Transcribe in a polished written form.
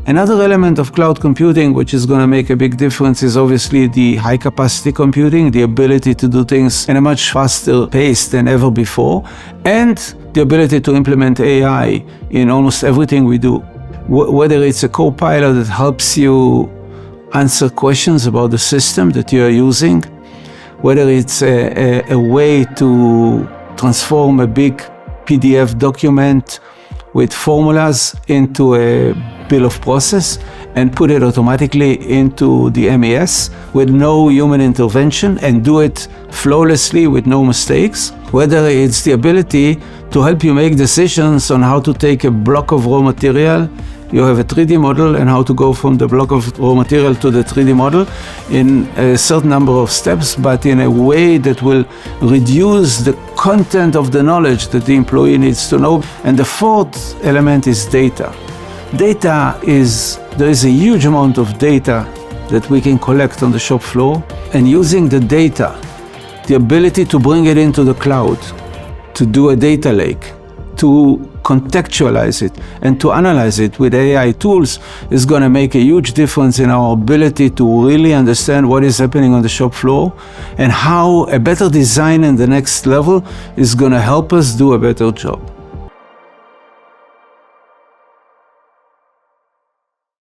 Another element of cloud computing which is going to make a big difference is obviously the high capacity computing, the ability to do things in a much faster pace than ever before, and the ability to implement AI in almost everything we do. Whether it's a co-pilot that helps you answer questions about the system that you are using, whether it's a way to transform a big PDF document with formulas into a bill of process and put it automatically into the MES with no human intervention and do it flawlessly with no mistakes. Whether it's the ability to help you make decisions on how to take a block of raw material, you have a 3D model, and how to go from the block of raw material to the 3D model in a certain number of steps, but in a way that will reduce the content of the knowledge that the employee needs to know. And the fourth element is data. There is a huge amount of data that we can collect on the shop floor, and using the data, the ability to bring it into the cloud, to do a data lake, to contextualize it and to analyze it with AI tools is going to make a huge difference in our ability to really understand what is happening on the shop floor and how a better design in the next level is going to help us do a better job.